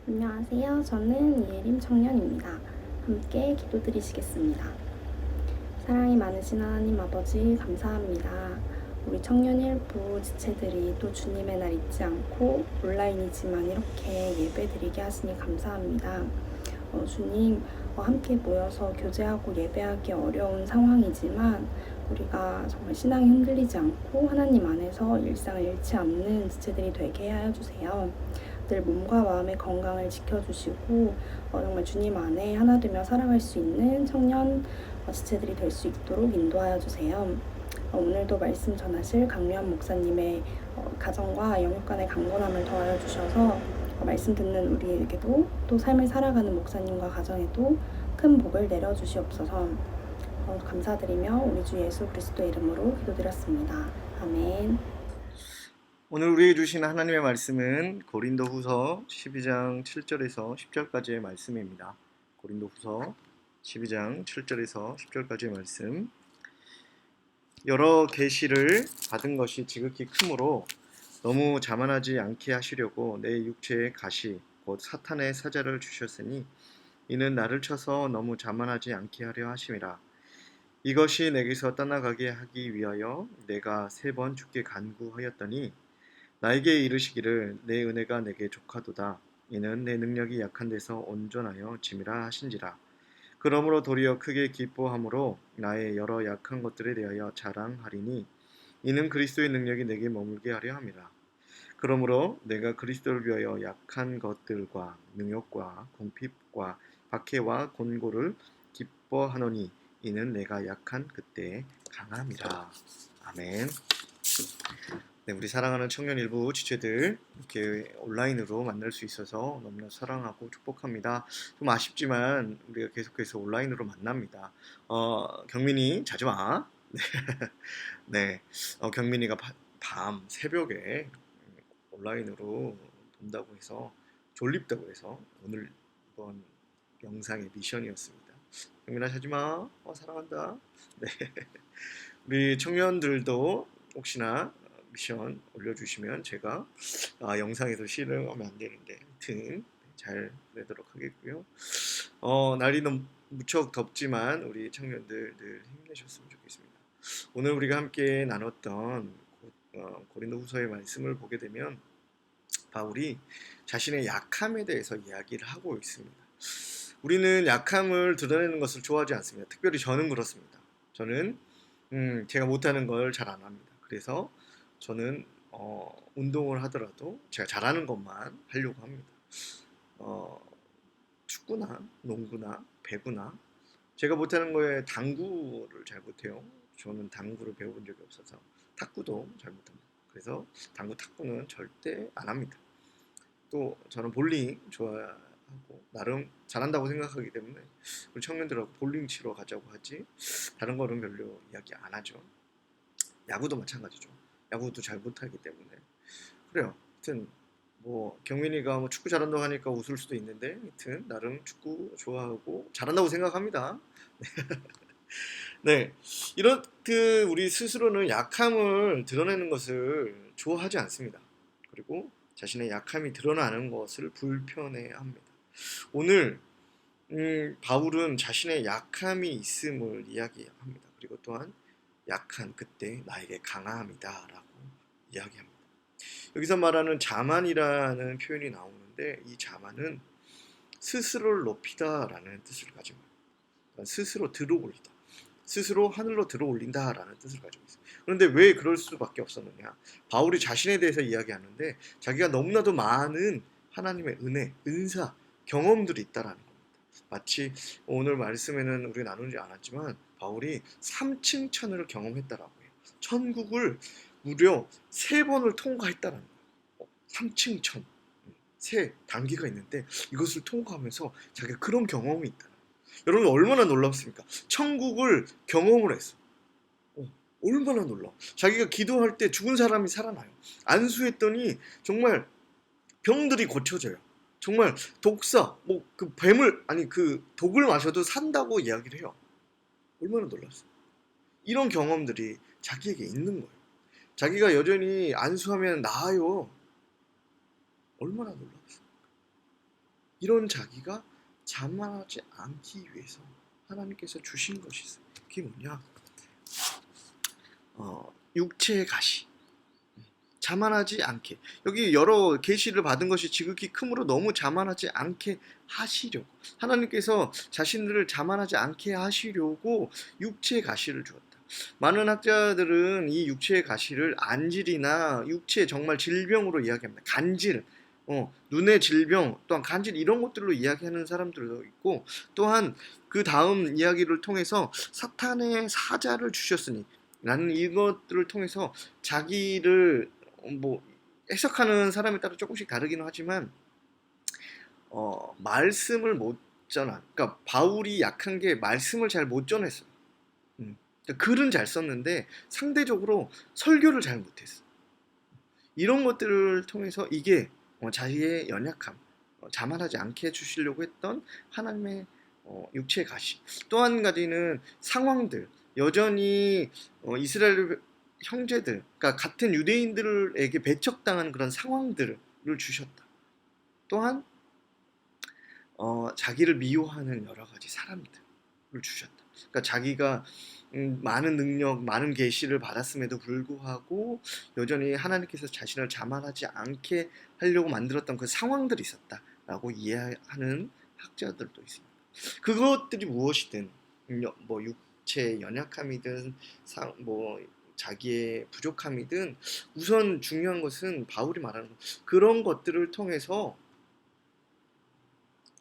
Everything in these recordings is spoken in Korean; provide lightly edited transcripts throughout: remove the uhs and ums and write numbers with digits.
안녕하세요. 저는 이예림 청년입니다. 함께 기도드리시겠습니다. 사랑이 많으신 하나님 아버지 감사합니다. 우리 청년 일부 지체들이 또 주님의 날 잊지 않고 온라인이지만 이렇게 예배드리게 하시니 감사합니다. 주님, 함께 모여서 교제하고 예배하기 어려운 상황이지만 우리가 정말 신앙이 흔들리지 않고 하나님 안에서 일상을 잃지 않는 지체들이 되게 하여 주세요. 늘 몸과 마음의 건강을 지켜주시고 정말 주님 안에 하나 되며 살아갈 수 있는 청년 지체들이 될 수 있도록 인도하여 주세요. 오늘도 말씀 전하실 강유한 목사님의 가정과 영육 간의 강건함을 더하여 주셔서 말씀 듣는 우리에게도 또 삶을 살아가는 목사님과 가정에도 큰 복을 내려주시옵소서. 감사드리며 우리 주 예수 그리스도 이름으로 기도드렸습니다. 아멘. 오늘 우리에게 주신 하나님의 말씀은 고린도후서 12장 7절에서 10절까지의 말씀입니다. 고린도후서 12장 7절에서 10절까지의 말씀. 여러 계시를 받은 것이 지극히 크므로 너무 자만하지 않게 하시려고 내 육체의 가시 곧 사탄의 사자를 주셨으니 이는 나를 쳐서 너무 자만하지 않게 하려 하심이라. 이것이 내게서 떠나가게 하기 위하여 내가 3번 주께 간구하였더니 나에게 이르시기를 내 은혜가 내게 족하도다. 이는 내 능력이 약한 데서 온전하여 짐이라 하신지라. 그러므로 도리어 크게 기뻐함으로 나의 여러 약한 것들에 대하여 자랑하리니 이는 그리스도의 능력이 내게 머물게 하려 함이라. 그러므로 내가 그리스도를 위하여 약한 것들과 능욕과 궁핍과 박해와 곤고를 기뻐하노니 이는 내가 약한 그때에 강함이라. 아멘. 네, 우리 사랑하는 청년 일부 지체들 이렇게 온라인으로 만날 수 있어서 너무나 사랑하고 축복합니다. 좀 아쉽지만 우리가 계속해서 온라인으로 만납니다. 경민이 자지 마. 네, 경민이가 밤 새벽에 온라인으로 본다고 해서 졸립다고 해서 오늘 이번 영상의 미션이었습니다. 경민아 자지 마. 사랑한다. 네, 우리 청년들도 혹시나 미션 올려주시면 제가 영상에서 실행하면 안 되는데 하여튼 잘 되도록 하겠고요. 날이 너무 무척 덥지만 우리 청년들 늘 힘내셨으면 좋겠습니다. 오늘 우리가 함께 나눴던 고린도후서의 말씀을 보게 되면 바울이 자신의 약함에 대해서 이야기를 하고 있습니다. 우리는 약함을 드러내는 것을 좋아하지 않습니다. 특별히 저는 그렇습니다. 저는 제가 못하는 걸 잘 안 합니다. 그래서 저는 운동을 하더라도 제가 잘하는 것만 하려고 합니다. 축구나 농구나 배구나 제가 못하는 거에 당구를 잘 못해요. 저는 당구를 배워본 적이 없어서 탁구도 잘 못합니다. 그래서 당구 탁구는 절대 안 합니다. 또 저는 볼링 좋아하고 나름 잘한다고 생각하기 때문에 우리 청년들하고 볼링 치러 가자고 하지 다른 거는 별로 이야기 안 하죠. 야구도 마찬가지죠. 야구도 잘 못하기 때문에 그래요. 하여튼 뭐 경민이가 뭐 축구 잘한다고 하니까 웃을 수도 있는데 하여튼 나름 축구 좋아하고 잘한다고 생각합니다. 네, 이렇게 우리 스스로는 약함을 드러내는 것을 좋아하지 않습니다. 그리고 자신의 약함이 드러나는 것을 불편해합니다. 오늘 바울은 자신의 약함이 있음을 이야기합니다. 그리고 또한 약한 그때 나에게 강함이다 라고 이야기합니다. 여기서 말하는 자만이라는 표현이 나오는데 이 자만은 스스로를 높이다 라는 뜻을 가지고 있습니다. 그러니까 스스로 들어올리다, 스스로 하늘로 들어올린다 라는 뜻을 가지고 있습니다. 그런데 왜 그럴 수밖에 없었느냐. 바울이 자신에 대해서 이야기하는데 자기가 너무나도 많은 하나님의 은혜, 은사, 경험들이 있다라는 겁니다. 마치 오늘 말씀에는 우리가 나누지 않았지만 바울이 3층 천을 경험했다라고 해요. 천국을 무려 3번을 통과했다라는 거예요. 3층 천, 세 단계가 있는데 이것을 통과하면서 자기가 그런 경험이 있다. 여러분 얼마나 놀랍습니까? 천국을 경험을 했어. 얼마나 놀라워. 자기가 기도할 때 죽은 사람이 살아나요. 안수했더니 정말 병들이 고쳐져요. 정말 독사, 뭐 그 뱀을 아니 그 독을 마셔도 산다고 이야기를 해요. 얼마나 놀랐어요. 이런 경험들이 자기에게 있는 거예요. 자기가 여전히 안수하면 나아요. 얼마나 놀랐어요. 이런 자기가 자만하지 않기 위해서 하나님께서 주신 것이 있어요. 그게 뭐냐? 육체의 가시. 자만하지 않게. 여기 여러 계시를 받은 것이 지극히 크므로 너무 자만하지 않게 하시려고. 하나님께서 자신들을 자만하지 않게 하시려고 육체의 가시를 주었다. 많은 학자들은 이 육체의 가시를 안질이나 육체 정말 질병으로 이야기합니다. 간질, 눈의 질병, 또한 간질 이런 것들로 이야기하는 사람들도 있고, 또한 그 다음 이야기를 통해서 사탄의 사자를 주셨으니 라는 이것들을 통해서 자기를 해석하는 사람에 따라 조금씩 다르기는 하지만 말씀을 못 전한, 그러니까 바울이 약한 게 말씀을 잘 못 전했어요. 그러니까 글은 잘 썼는데 상대적으로 설교를 잘 못했어. 이런 것들을 통해서 이게 자기의 연약함, 자만하지 않게 해주시려고 했던 하나님의 육체의 가시. 또 한 가지는 상황들, 여전히 이스라엘 형제들, 그러니까 같은 유대인들에게 배척당하는 그런 상황들을 주셨다. 또한 자기를 미워하는 여러 가지 사람들을 주셨다. 그러니까 자기가 많은 능력, 많은 계시를 받았음에도 불구하고 여전히 하나님께서 자신을 자만하지 않게 하려고 만들었던 그 상황들이 있었다라고 이해하는 학자들도 있습니다. 그것들이 무엇이든 육체의 연약함이든 자기의 부족함이든 우선 중요한 것은 바울이 말하는 그런 것들을 통해서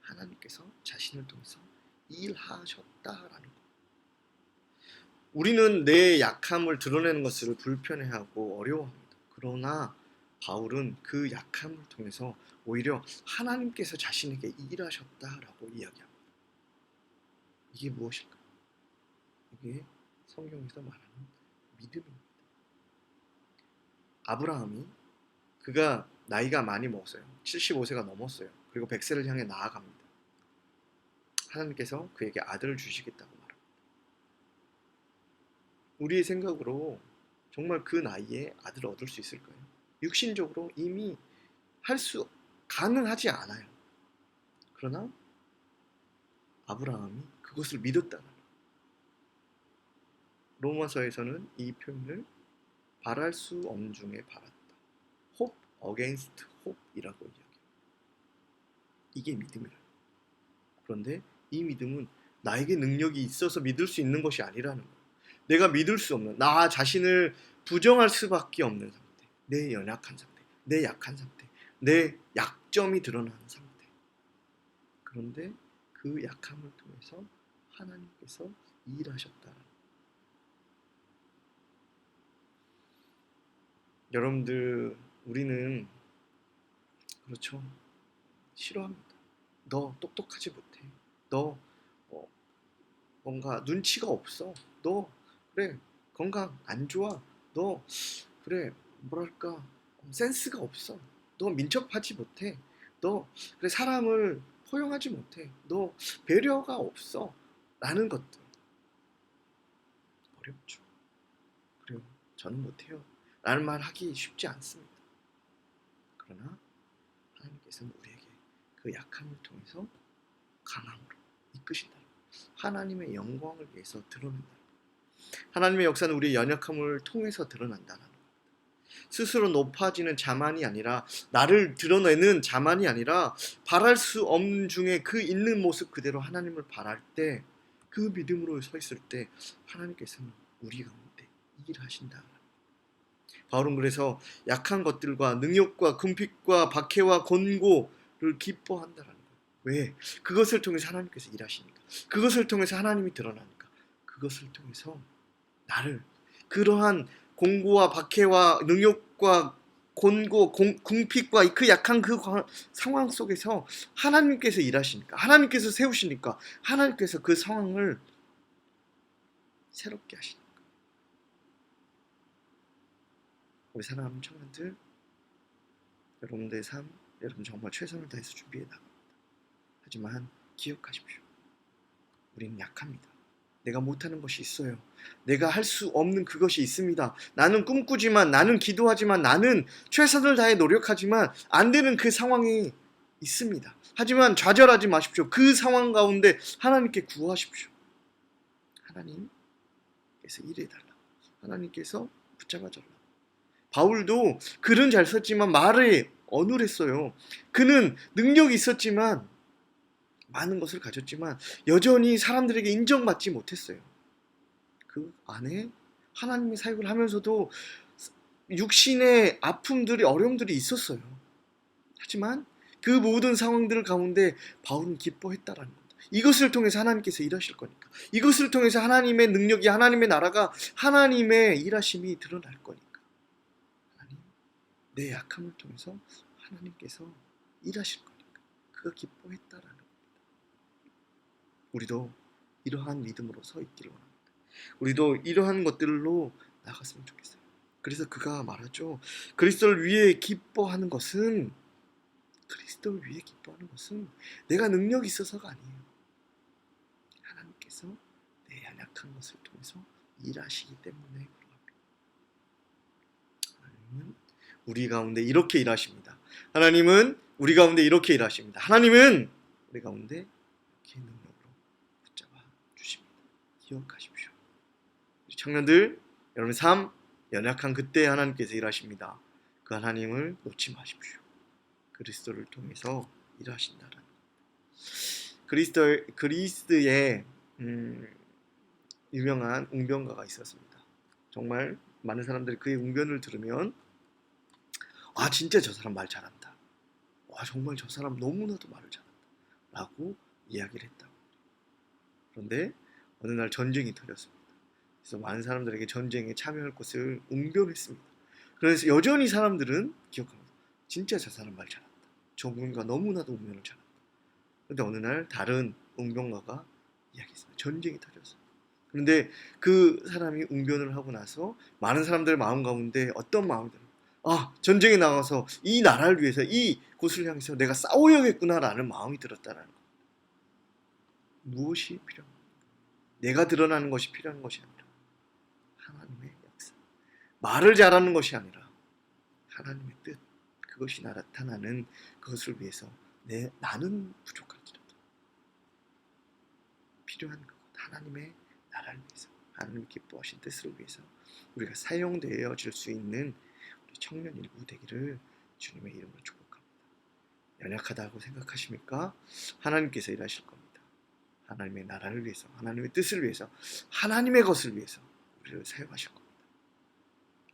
하나님께서 자신을 통해서 일하셨다라는 것. 우리는 내 약함을 드러내는 것을 불편해하고 어려워합니다. 그러나 바울은 그 약함을 통해서 오히려 하나님께서 자신에게 일하셨다라고 이야기합니다. 이게 무엇일까요? 이게 성경에서 말하는 믿음입니다. 아브라함이 그가 나이가 많이 먹었어요. 75세가 넘었어요. 그리고 100세를 향해 나아갑니다. 하나님께서 그에게 아들을 주시겠다고 말합니다. 우리의 생각으로 정말 그 나이에 아들을 얻을 수 있을까요? 육신적으로 이미 가능하지 않아요. 그러나 아브라함이 그것을 믿었다는 거예요. 로마서에서는 이 표현을 바랄 수 없는 중에 바랐다. hope against hope이라고 이야기합니다. 이게 믿음이라는 거예요. 그런데 이 믿음은 나에게 능력이 있어서 믿을 수 있는 것이 아니라는 거예요. 내가 믿을 수 없는, 나 자신을 부정할 수밖에 없는 상태, 내 연약한 상태, 내 약한 상태, 내 약점이 드러나는 상태. 그런데 그 약함을 통해서 하나님께서 일하셨다는 거예요. 여러분들, 우리는 그렇죠, 싫어합니다. 너 똑똑하지 못해. 너 뭔가 눈치가 없어. 너 그래 건강 안 좋아. 너 그래 뭐랄까 센스가 없어. 너 민첩하지 못해. 너 그래 사람을 포용하지 못해. 너 배려가 없어. 라는 것들 어렵죠. 그래요, 저는 못해요 라는 말 하기 쉽지 않습니다. 그러나 하나님께서는 우리에게 그 약함을 통해서 강함으로 이끄신다. 하나님의 영광을 위해서 드러낸다. 하나님의 역사는 우리의 연약함을 통해서 드러난다는 겁니다. 스스로 높아지는 자만이 아니라, 나를 드러내는 자만이 아니라 바랄 수 없는 중에 그 있는 모습 그대로 하나님을 바랄 때, 그 믿음으로 서 있을 때 하나님께서는 우리 가운데 일하신다. 바울은 그래서 약한 것들과 능욕과 궁핍과 박해와 권고를 기뻐한다는 거예요. 왜? 그것을 통해서 하나님께서 일하시니까. 그것을 통해서 하나님이 드러나니까. 그것을 통해서 나를 그러한 공고와 박해와 능욕과 권고, 궁핍과 그 약한 그 상황 속에서 하나님께서 일하시니까, 하나님께서 세우시니까, 하나님께서 그 상황을 새롭게 하시니까. 우리 사랑하는 청년들, 여러분들의 삶, 여러분 정말 최선을 다해서 준비해 나갑니다. 하지만 기억하십시오. 우리는 약합니다. 내가 못하는 것이 있어요. 내가 할 수 없는 그것이 있습니다. 나는 꿈꾸지만, 나는 기도하지만, 나는 최선을 다해 노력하지만 안 되는 그 상황이 있습니다. 하지만 좌절하지 마십시오. 그 상황 가운데 하나님께 구하십시오. 하나님께서 일해달라. 하나님께서 붙잡아달라. 바울도 글은 잘 썼지만 말에 어눌했어요. 그는 능력이 있었지만 많은 것을 가졌지만 여전히 사람들에게 인정받지 못했어요. 그 안에 하나님의 사역을 하면서도 육신의 아픔들이 어려움들이 있었어요. 하지만 그 모든 상황들 가운데 바울은 기뻐했다라는 겁니다. 이것을 통해서 하나님께서 일하실 거니까. 이것을 통해서 하나님의 능력이, 하나님의 나라가, 하나님의 일하심이 드러날 거니까. 하나님, 내 약함을 통해서 하나님께서 일하실 거니까. 그가 기뻐했다라는 겁니다. 우리도 이러한 믿음으로 서 있기를 원합니다. 우리도 이러한 것들로 나갔으면 좋겠어요. 그래서 그가 말하죠. 그리스도를 위해 기뻐하는 것은 내가 능력이 있어서가 아니에요. 하나님께서 내 연약한 것을 통해서 일하시기 때문에 그러합니다. 하나님은 우리 가운데 이렇게 일하십니다. 하나님은 우리 가운데 이렇게 일하십니다. 하나님은 우리 가운데 이렇게 능력으로 붙잡아 주십니다. 기억하십시오. 청년들, 여러분 삶 연약한 그때 하나님께서 일하십니다. 그 하나님을 놓지 마십시오. 그리스도를 통해서 일하신다라는 그리스의 유명한 웅변가가 있었습니다. 정말 많은 사람들이 그의 웅변을 들으면 진짜 저 사람 말 잘한다. 정말 저 사람 너무나도 말을 잘한다. 라고 이야기를 했다고. 그런데 어느 날 전쟁이 터졌습니다. 그래서 많은 사람들에게 전쟁에 참여할 것을 웅변했습니다. 그래서 여전히 사람들은 기억합니다. 진짜 저 사람 말 잘한다. 저 웅변가 너무나도 웅변을 잘한다. 그런데 어느 날 다른 웅변가가 이야기했습니다. 전쟁이 터졌어요. 그런데 그 사람이 웅변을 하고 나서 많은 사람들의 마음 가운데 어떤 마음이 들어요? 전쟁에 나가서 이 나라를 위해서 이 곳을 향해서 내가 싸워야겠구나라는 마음이 들었다는 것. 무엇이 필요합니까? 내가 드러나는 것이 필요한 것이 아니라 하나님의 역사. 말을 잘하는 것이 아니라 하나님의 뜻. 그것이 나타나는 그것을 위해서 나는 부족할지라도 필요한 그것. 하나님의 나라를 위해서, 하나님이 기뻐하신 뜻을 위해서 우리가 사용되어질 수 있는 우리 청년 일부 되기를 주님의 이름으로 축복합니다. 연약하다고 생각하십니까? 하나님께서 일하실 겁니다. 하나님의 나라를 위해서, 하나님의 뜻을 위해서, 하나님의 것을 위해서 우리를 사용하실 겁니다.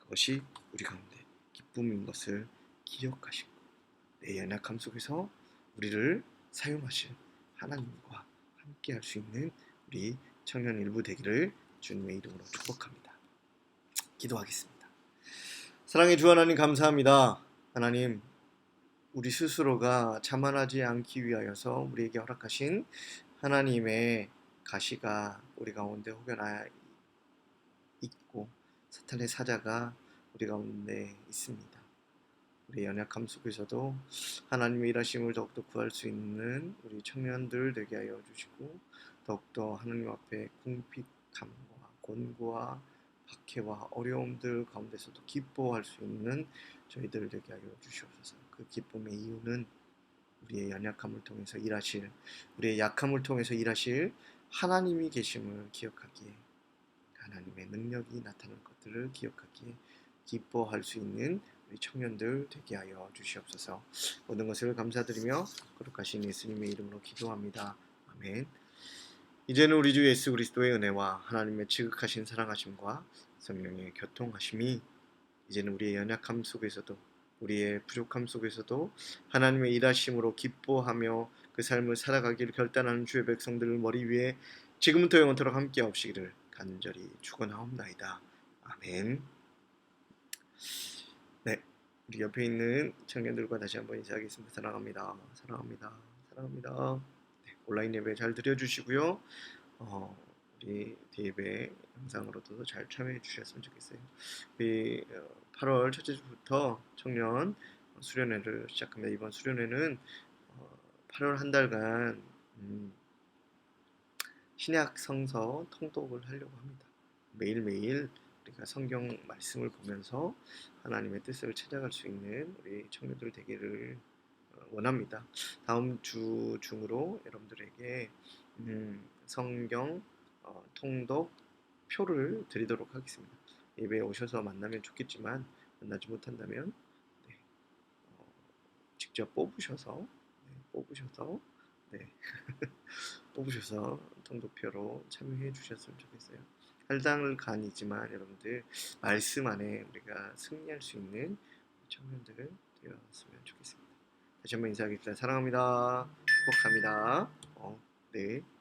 그것이 우리 가운데 기쁨인 것을 기억하시고 내 연약함 속에서 우리를 사용하실 하나님과 함께 할 수 있는 우리 청년 일부 되기를 주님의 이름으로 축복합니다. 기도하겠습니다. 사랑의 주 하나님 감사합니다. 하나님, 우리 스스로가 자만하지 않기 위하여서 우리에게 허락하신 하나님의 가시가 우리 가운데 혹여나 있고 사탄의 사자가 우리 가운데 있습니다. 우리 연약함 속에서도 하나님의 일하심을 더욱더 구할 수 있는 우리 청년들 되게 하여 주시고 더욱더 하나님 앞에 궁핍함과 곤고와 박해와 어려움들 가운데서도 기뻐할 수 있는 저희들 되게 하여 주시옵소서. 그 기쁨의 이유는 우리의 연약함을 통해서 일하실, 우리의 약함을 통해서 일하실 하나님이 계심을 기억하기에, 하나님의 능력이 나타날 것들을 기억하기에 기뻐할 수 있는 우리 청년들 되게 하여 주시옵소서. 모든 것을 감사드리며 거룩하신 예수님의 이름으로 기도합니다. 아멘. 이제는 우리 주 예수 그리스도의 은혜와 하나님의 지극하신 사랑하심과 성령의 교통하심이 이제는 우리의 연약함 속에서도 우리의 부족함 속에서도 하나님의 일하심으로 기뻐하며 그 삶을 살아가기를 결단하는 주의 백성들을 머리 위에 지금부터 영원토록 함께 하옵시기를 간절히 축원하옵나이다. 아멘. 네, 우리 옆에 있는 청년들과 다시 한번 인사하겠습니다. 사랑합니다. 사랑합니다. 사랑합니다. 네, 온라인 예배 잘 드려주시고요. 우리 예배 영상으로도 잘 참여해 주셨으면 좋겠어요. 우리 8월 첫째 주부터 청년 수련회를 시작합니다. 이번 수련회는 8월 한 달간 신약 성서 통독을 하려고 합니다. 매일매일 우리가 성경 말씀을 보면서 하나님의 뜻을 찾아갈 수 있는 우리 청년들 되기를 원합니다. 다음 주 중으로 여러분들에게 성경 통독 표를 드리도록 하겠습니다. 예배에 오셔서 만나면 좋겠지만 만나지 못한다면 네, 어, 직접 뽑으셔서 네, 뽑으셔서 통독표로 참여해 주셨으면 좋겠어요. 할당을 간이지만 여러분들 말씀 안에 우리가 승리할 수 있는 청년들 되었으면 좋겠습니다. 다시 한번 인사하겠습니다. 사랑합니다. 행복합니다. 네.